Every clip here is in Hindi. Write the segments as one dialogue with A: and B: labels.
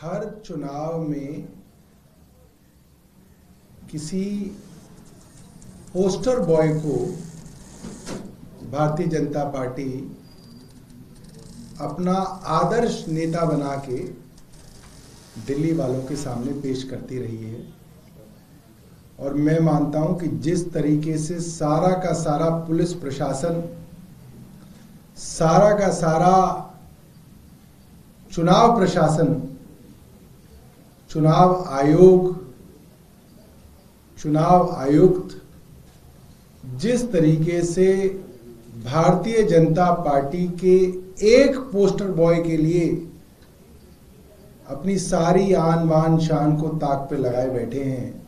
A: हर चुनाव में किसी पोस्टर बॉय को भारतीय जनता पार्टी अपना आदर्श नेता बना के दिल्ली वालों के सामने पेश करती रही है। और मैं मानता हूं कि जिस तरीके से सारा का सारा पुलिस प्रशासन, सारा का सारा चुनाव प्रशासन, चुनाव आयोग, चुनाव आयुक्त जिस तरीके से भारतीय जनता पार्टी के एक पोस्टर बॉय के लिए अपनी सारी आन बान शान को ताक पे लगाए बैठे हैं,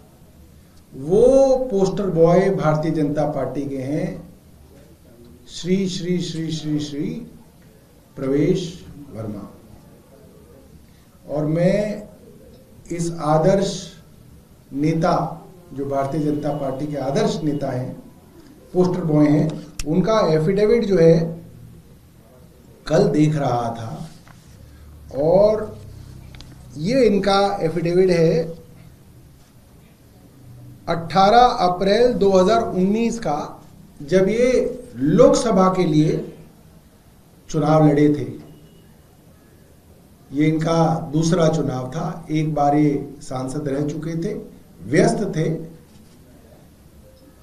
A: वो poster boy Bharatiya Janata party के हैं श्री श्री श्री श्री श्री प्रवेश वर्मा। और मैं इस आदर्श नेता, जो भारतीय जनता पार्टी के आदर्श नेता हैं, पोस्टर बॉय हैं, उनका एफिडेविट जो है कल देख रहा था। और ये इनका एफिडेविट है 18 अप्रैल 2019 का, जब ये लोकसभा के लिए चुनाव लड़े थे। ये इनका दूसरा चुनाव था। एक बार ये सांसद रह चुके थे, व्यस्त थे,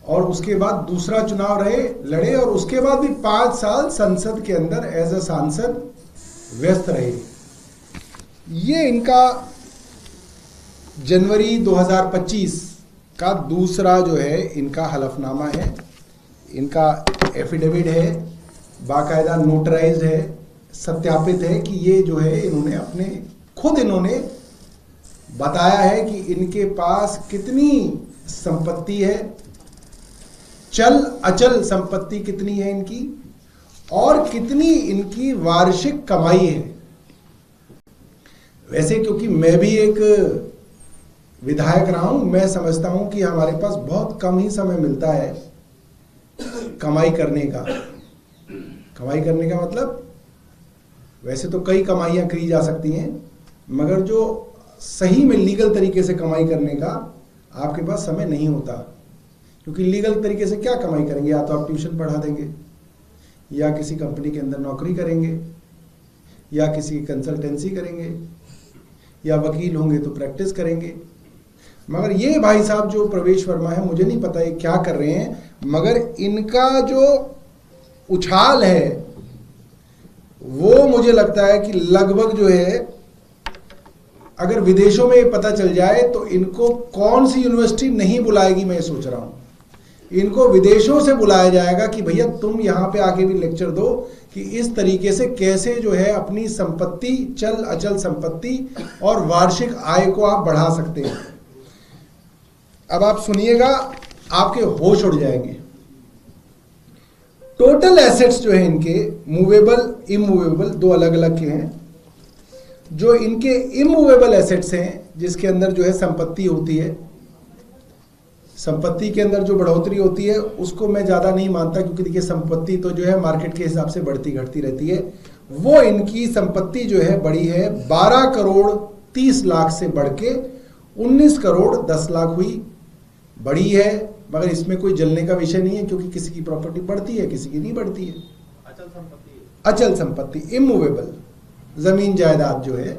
A: और उसके बाद दूसरा चुनाव लड़े, और उसके बाद भी 5 साल संसद के अंदर एज अ सांसद व्यस्त रहे। ये इनका जनवरी 2025 का दूसरा जो है इनका हलफनामा है, इनका एफिडेविट है, बाकायदा नोटराइज्ड है, सत्यापित है कि ये जो है इन्होंने खुद बताया है कि इनके पास कितनी संपत्ति है, चल अचल संपत्ति कितनी है इनकी, और कितनी इनकी वार्षिक कमाई है। वैसे क्योंकि मैं भी एक विधायक रहा हूं, मैं समझता हूं कि हमारे पास बहुत कम ही समय मिलता है कमाई करने का। कमाई करने का मतलब, वैसे तो कई कमाइयां करी जा सकती हैं, मगर जो सही में लीगल तरीके से कमाई करने का आपके पास समय नहीं होता। क्योंकि लीगल तरीके से क्या कमाई करेंगे? या तो आप ट्यूशन पढ़ा देंगे, या किसी कंपनी के अंदर नौकरी करेंगे, या किसी कंसल्टेंसी करेंगे, या वकील होंगे तो प्रैक्टिस करेंगे। मगर ये भाई साहब जो प्रवेश वर्मा है, मुझे नहीं पता ये क्या कर रहे हैं, मगर इनका जो उछाल है वो मुझे लगता है कि लगभग जो है, अगर विदेशों में ये पता चल जाए तो इनको कौन सी यूनिवर्सिटी नहीं बुलाएगी, मैं सोच रहा हूं। इनको विदेशों से बुलाया जाएगा कि भैया तुम यहां पे आके भी लेक्चर दो कि इस तरीके से कैसे जो है अपनी संपत्ति, चल अचल संपत्ति और वार्षिक आय को आप बढ़ा सकते हैं। अब आप सुनिएगा, आपके होश उड़ जाएंगे। टोटल एसेट्स जो है इनके, मूवेबल, इमूवेबल, दो अलग अलग के हैं। जो इनके इमूवेबल एसेट्स हैं, जिसके अंदर जो है संपत्ति होती है, संपत्ति के अंदर जो बढ़ोतरी होती है उसको मैं ज़्यादा नहीं मानता, क्योंकि देखिए संपत्ति तो जो है मार्केट के हिसाब से बढ़ती घटती रहती है। वो इनकी संपत्ति जो है बढ़ी है 12 करोड़ 30 लाख से बढ़ के 19 करोड़ 10 लाख हुई, बढ़ी है। मगर इसमें कोई जलने का विषय नहीं है, क्योंकि किसी की प्रॉपर्टी बढ़ती है, किसी की नहीं बढ़ती है। अचल संपत्ति, इमूवेबल, जमीन जायदाद जो है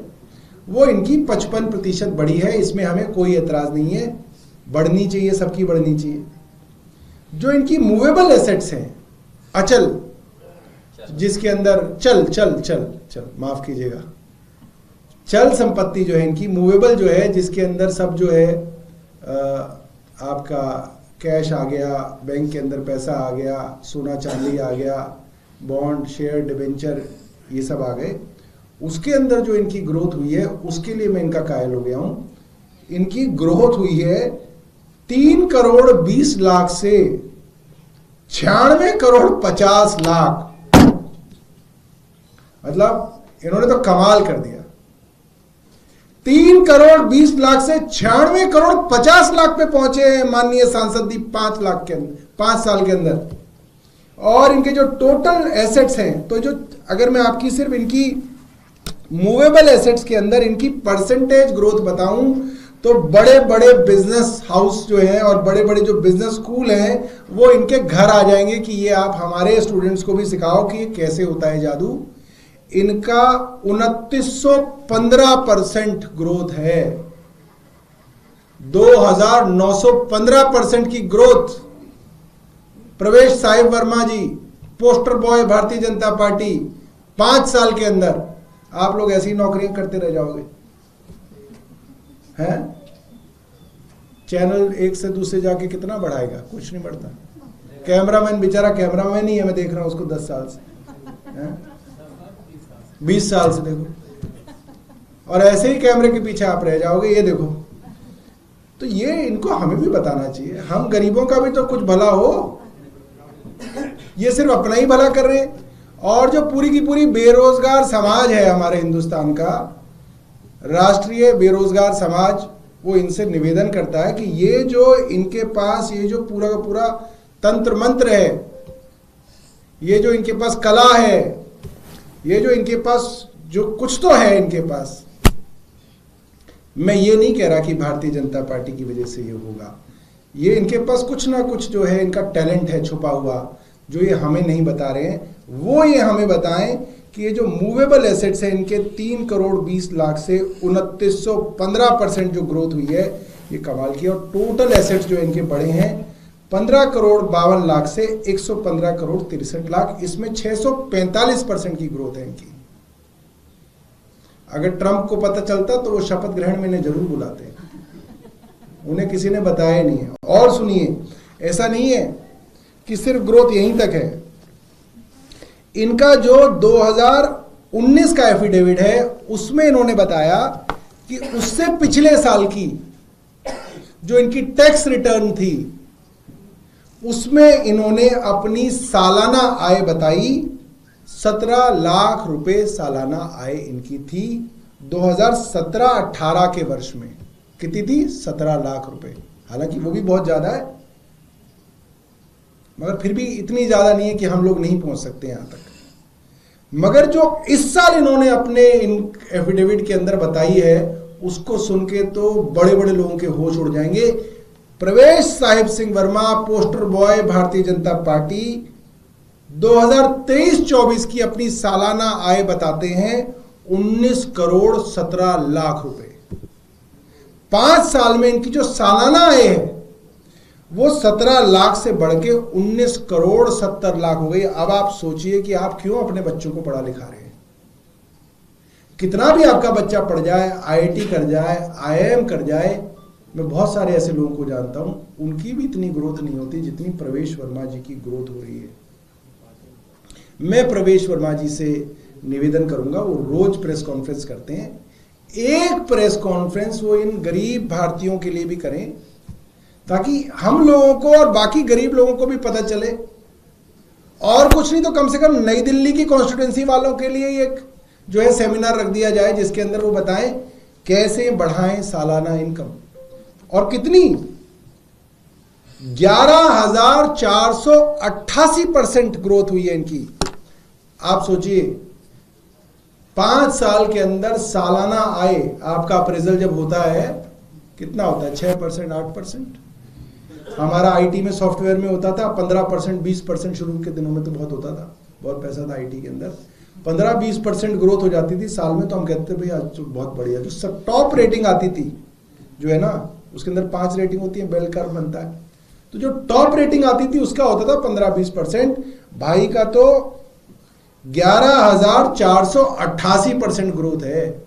A: वो इनकी 55% बढ़ी है। इसमें हमें कोई एतराज नहीं है, बढ़नी चाहिए, सबकी बढ़नी चाहिए। जो इनकी मूवेबल एसेट्स हैं, अचल, जिसके अंदर चल माफ कीजिएगा, चल संपत्ति जो है इनकी, मूवेबल जो है जिसके अंदर सब जो है आपका कैश आ गया, बैंक के अंदर पैसा आ गया, सोना चांदी आ गया, बॉन्ड, शेयर, डिबेंचर, ये सब आ गए। उसके अंदर जो इनकी ग्रोथ हुई है, उसके लिए मैं इनका कायल हो गया हूं। इनकी ग्रोथ हुई है 3 करोड़ 20 लाख से 96 करोड़ 50 लाख। मतलब इन्होंने तो कमाल कर दिया। 3 करोड़ 20 लाख से 96 करोड़ 50 लाख पे पहुंचे हैं माननीय सांसद जी 5 साल के अंदर। और इनके जो टोटल एसेट्स हैं, तो जो अगर मैं आपकी सिर्फ इनकी मूवेबल एसेट्स के अंदर इनकी परसेंटेज ग्रोथ बताऊं तो बड़े बड़े बिजनेस हाउस जो हैं और बड़े बड़े जो बिजनेस स्कूल हैं वो इनके घर आ जाएंगे कि ये आप हमारे स्टूडेंट्स को भी सिखाओ कि ये कैसे होता है जादू। इनका 2915% ग्रोथ है, 2915% की ग्रोथ। प्रवेश साहिब वर्मा जी, poster boy Bharatiya Janata party, 5 साल के अंदर आप लोग ऐसी नौकरियां करते रह जाओगे हैं। चैनल एक से दूसरे जाके कितना बढ़ाएगा, कुछ नहीं बढ़ता। कैमरामैन बेचारा कैमरामैन ही है, मैं देख रहा हूं उसको 10 साल से, 20 साल से देखो, और ऐसे ही कैमरे के पीछे आप रह जाओगे। ये देखो, तो ये इनको हमें भी बताना चाहिए, हम गरीबों का भी तो कुछ भला हो। ये सिर्फ अपना ही भला कर रहे हैं। और जो पूरी की पूरी बेरोजगार समाज है हमारे हिंदुस्तान का, राष्ट्रीय बेरोजगार समाज, वो इनसे निवेदन करता है कि ये जो इनके पास ये जो पूरा का पूरा तंत्र मंत्र है, ये जो इनके पास कला है, ये जो इनके पास जो कुछ तो है इनके पास, मैं ये नहीं कह रहा कि भारतीय जनता पार्टी की वजह से ये होगा, ये इनके पास कुछ ना कुछ जो है इनका टैलेंट है छुपा हुआ, जो ये हमें नहीं बता रहे हैं। वो ये हमें बताएं कि ये जो मूवेबल एसेट्स है इनके 3 करोड़ 20 लाख से 2915% जो ग्रोथ हुई है, ये कमाल की। और टोटल एसेट्स जो इनके बढ़े हैं 15 करोड़ 52 लाख से 115 करोड़ 63 लाख, इसमें 645% की ग्रोथ है इनकी। अगर ट्रंप को पता चलता तो वो शपथ ग्रहण में इन्हें जरूर बुलाते, उन्हें किसी ने बताया नहीं है। और सुनिए, ऐसा नहीं है कि सिर्फ ग्रोथ यहीं तक है, इनका जो 2019 का एफिडेविट है उसमें इन्होंने बताया कि उससे पिछले साल की जो इनकी टैक्स रिटर्न थी उसमें इन्होंने अपनी सालाना आय बताई, 17 लाख रुपए सालाना आय इनकी थी 2017-18 के वर्ष में। कितनी थी? 17 लाख रुपए। हालांकि वो भी बहुत ज्यादा है, मगर फिर भी इतनी ज्यादा नहीं है कि हम लोग नहीं पहुंच सकते यहां तक। मगर जो इस साल इन्होंने अपने इन एफिडेविट के अंदर बताई है उसको सुन के तो बड़े बड़े लोगों के होश उड़ जाएंगे। प्रवेश Sahib Singh Verma, poster boy Bharatiya Janata party, 2023-24 की अपनी सालाना आय बताते हैं 19 करोड़ 17 लाख रुपए। 5 साल में इनकी जो सालाना आय है वो 17 लाख से बढ़ के 19 करोड़ 70 लाख हो गई। अब आप सोचिए कि आप क्यों अपने बच्चों को पढ़ा लिखा रहे हैं। कितना भी आपका बच्चा पढ़ जाए, आईआईटी कर जाए, आईआईएम कर जाए, मैं बहुत सारे ऐसे लोगों को जानता हूं, उनकी भी इतनी ग्रोथ नहीं होती जितनी प्रवेश वर्मा जी की ग्रोथ हो रही है। मैं प्रवेश वर्मा जी से निवेदन करूंगा, वो रोज प्रेस कॉन्फ्रेंस करते हैं, एक प्रेस कॉन्फ्रेंस वो इन गरीब भारतीयों के लिए भी करें ताकि हम लोगों को और बाकी गरीब लोगों को भी पता चले। और कुछ नहीं तो कम से कम नई दिल्ली की कॉन्स्टिट्यूंसी वालों के लिए एक जो है सेमिनार रख दिया जाए जिसके अंदर वो बताएं कैसे बढ़ाएं सालाना इनकम। और कितनी? 11,488% ग्रोथ हुई है इनकी। आप सोचिए 5 साल के अंदर सालाना आय, आपका अप्रेजल जब होता है कितना होता है? 6%, 8%। हमारा आईटी में, सॉफ्टवेयर में होता था 15%, 20%। शुरू के दिनों में तो बहुत होता था, बहुत पैसा था आईटी के अंदर। 15-20% ग्रोथ हो जाती थी साल में, तो हम कहते थे भाई आज तो बहुत बढ़िया। जो सब टॉप रेटिंग आती थी जो है ना, उसके अंदर 5 रेटिंग होती है, बेल कर्व बनता है, तो जो टॉप रेटिंग आती थी उसका होता था 15-20%। भाई का तो 11,488% ग्रोथ है।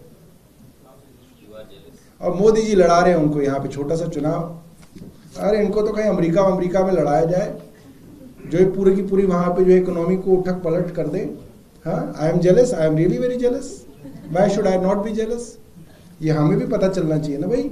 A: और मोदी जी लड़ा रहे हैं उनको यहाँ पे छोटा सा चुनाव। अरे इनको तो कहीं अमेरिका में लड़ाया जाए, जो पूरी की पूरी वहां पे जो इकोनॉमी को उठक पलट कर दे। हाँ, I am jealous, I am really very jealous, why should I not be jealous? ये हमें भी पता चलना चाहिए ना भाई।